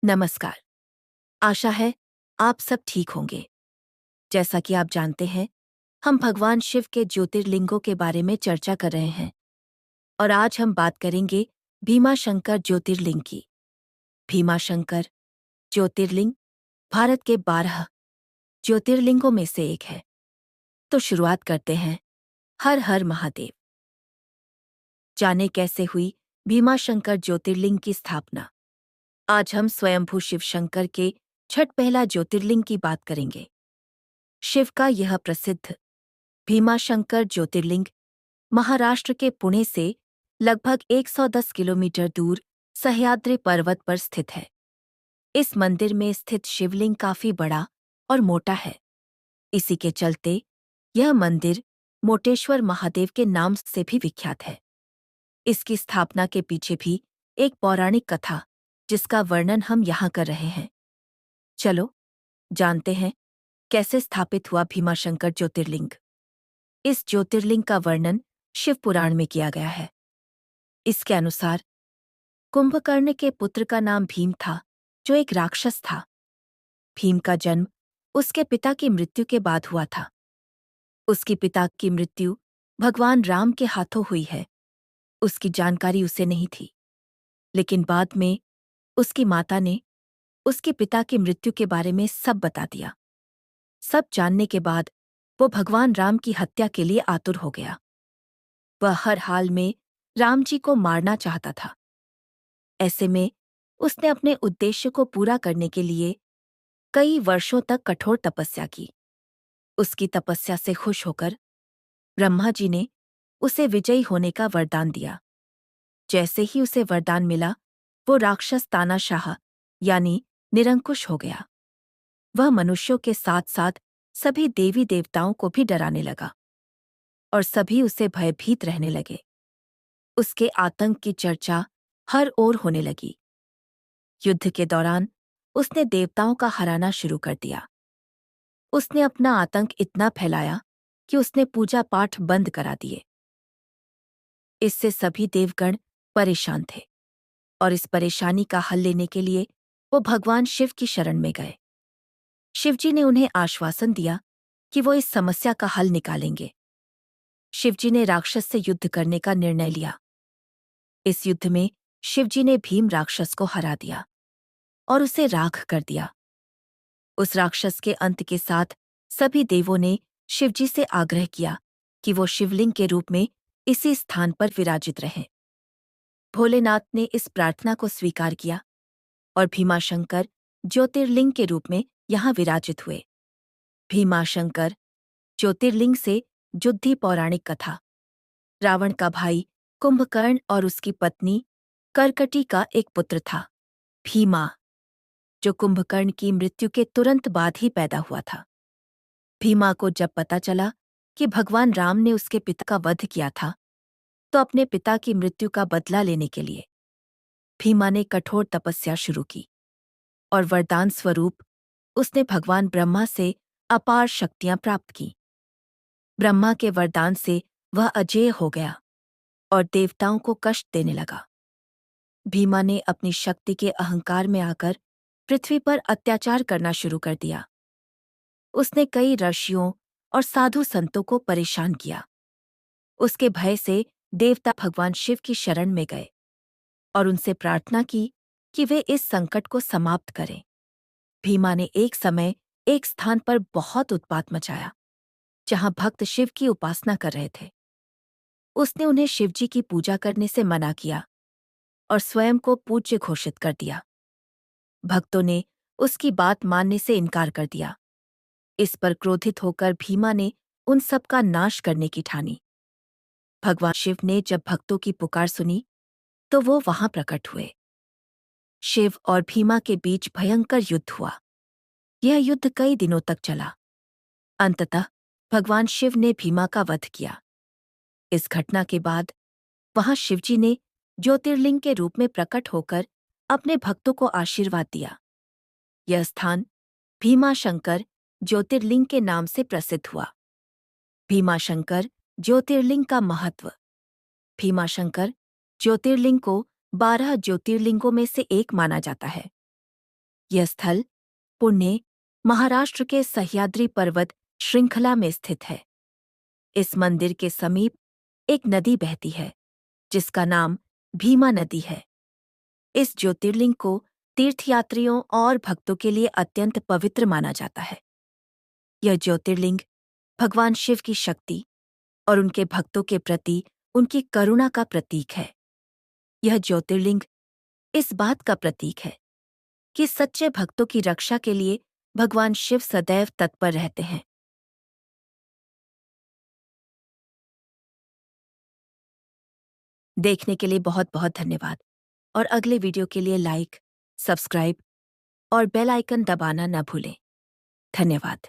नमस्कार। आशा है आप सब ठीक होंगे। जैसा कि आप जानते हैं, हम भगवान शिव के ज्योतिर्लिंगों के बारे में चर्चा कर रहे हैं और आज हम बात करेंगे भीमाशंकर ज्योतिर्लिंग की। भीमाशंकर ज्योतिर्लिंग भारत के 12 ज्योतिर्लिंगों में से एक है। तो शुरुआत करते हैं। हर हर महादेव। जाने कैसे हुई भीमाशंकर ज्योतिर्लिंग की स्थापना। आज हम स्वयंभू शिव शंकर के छठ पहला ज्योतिर्लिंग की बात करेंगे। शिव का यह प्रसिद्ध भीमाशंकर ज्योतिर्लिंग महाराष्ट्र के पुणे से लगभग 110 किलोमीटर दूर सह्याद्री पर्वत पर स्थित है। इस मंदिर में स्थित शिवलिंग काफी बड़ा और मोटा है। इसी के चलते यह मंदिर मोटेश्वर महादेव के नाम से भी विख्यात है। इसकी स्थापना के पीछे भी एक पौराणिक कथा जिसका वर्णन हम यहाँ कर रहे हैं। चलो जानते हैं कैसे स्थापित हुआ भीमाशंकर ज्योतिर्लिंग। इस ज्योतिर्लिंग का वर्णन शिव पुराण में किया गया है। इसके अनुसार कुंभकर्ण के पुत्र का नाम भीम था, जो एक राक्षस था। भीम का जन्म उसके पिता की मृत्यु के बाद हुआ था। उसकी पिता की मृत्यु भगवान राम के हाथों हुई है। उसकी जानकारी उसे नहीं थी, लेकिन बाद में उसकी माता ने उसके पिता की मृत्यु के बारे में सब बता दिया। सब जानने के बाद वो भगवान राम की हत्या के लिए आतुर हो गया। वह हर हाल में राम जी को मारना चाहता था। ऐसे में उसने अपने उद्देश्य को पूरा करने के लिए कई वर्षों तक कठोर तपस्या की। उसकी तपस्या से खुश होकर ब्रह्मा जी ने उसे विजयी होने का वरदान दिया। जैसे ही उसे वरदान मिला, वो राक्षस तानाशाह यानी निरंकुश हो गया। वह मनुष्यों के साथ साथ सभी देवी देवताओं को भी डराने लगा और सभी उसे भयभीत रहने लगे। उसके आतंक की चर्चा हर ओर होने लगी। युद्ध के दौरान उसने देवताओं का हराना शुरू कर दिया। उसने अपना आतंक इतना फैलाया कि उसने पूजा पाठ बंद करा दिए। इससे सभी देवगण परेशान थे और इस परेशानी का हल लेने के लिए वो भगवान शिव की शरण में गए। शिवजी ने उन्हें आश्वासन दिया कि वो इस समस्या का हल निकालेंगे। शिवजी ने राक्षस से युद्ध करने का निर्णय लिया। इस युद्ध में शिवजी ने भीम राक्षस को हरा दिया और उसे राख कर दिया। उस राक्षस के अंत के साथ सभी देवों ने शिवजी से आग्रह किया कि वो शिवलिंग के रूप में इसी स्थान पर विराजित रहें। भोलेनाथ ने इस प्रार्थना को स्वीकार किया और भीमाशंकर ज्योतिर्लिंग के रूप में यहाँ विराजित हुए। भीमाशंकर ज्योतिर्लिंग से जुद्धी पौराणिक कथा। रावण का भाई कुंभकर्ण और उसकी पत्नी कर्कटी का एक पुत्र था, भीमा, जो कुंभकर्ण की मृत्यु के तुरंत बाद ही पैदा हुआ था। भीमा को जब पता चला कि भगवान राम ने उसके पिता का वध किया था, तो अपने पिता की मृत्यु का बदला लेने के लिए भीमा ने कठोर तपस्या शुरू की और वरदान स्वरूप उसने भगवान ब्रह्मा से अपार शक्तियां प्राप्त की। ब्रह्मा के वरदान से वह अजेय हो गया और देवताओं को कष्ट देने लगा। भीमा ने अपनी शक्ति के अहंकार में आकर पृथ्वी पर अत्याचार करना शुरू कर दिया। उसने कई ऋषियों और साधु संतों को परेशान किया। उसके भय से देवता भगवान शिव की शरण में गए और उनसे प्रार्थना की कि वे इस संकट को समाप्त करें। भीमा ने एक समय एक स्थान पर बहुत उत्पात मचाया, जहां भक्त शिव की उपासना कर रहे थे। उसने उन्हें शिवजी की पूजा करने से मना किया और स्वयं को पूज्य घोषित कर दिया। भक्तों ने उसकी बात मानने से इनकार कर दिया। इस पर क्रोधित होकर भीमा ने उन सब का नाश करने की ठानी। भगवान शिव ने जब भक्तों की पुकार सुनी, तो वो वहां प्रकट हुए। शिव और भीमा के बीच भयंकर युद्ध हुआ। यह युद्ध कई दिनों तक चला। अंततः भगवान शिव ने भीमा का वध किया। इस घटना के बाद वहां शिवजी ने ज्योतिर्लिंग के रूप में प्रकट होकर अपने भक्तों को आशीर्वाद दिया। यह स्थान भीमाशंकर ज्योतिर्लिंग के नाम से प्रसिद्ध हुआ। भीमाशंकर ज्योतिर्लिंग का महत्व। भीमाशंकर ज्योतिर्लिंग को 12 ज्योतिर्लिंगों में से एक माना जाता है। यह स्थल पुणे, महाराष्ट्र के सह्याद्री पर्वत श्रृंखला में स्थित है। इस मंदिर के समीप एक नदी बहती है जिसका नाम भीमा नदी है। इस ज्योतिर्लिंग को तीर्थयात्रियों और भक्तों के लिए अत्यंत पवित्र माना जाता है। यह ज्योतिर्लिंग भगवान शिव की शक्ति और उनके भक्तों के प्रति उनकी करुणा का प्रतीक है। यह ज्योतिर्लिंग इस बात का प्रतीक है कि सच्चे भक्तों की रक्षा के लिए भगवान शिव सदैव तत्पर रहते हैं। देखने के लिए बहुत बहुत धन्यवाद और अगले वीडियो के लिए लाइक, सब्सक्राइब और बेल आइकन दबाना न भूलें। धन्यवाद।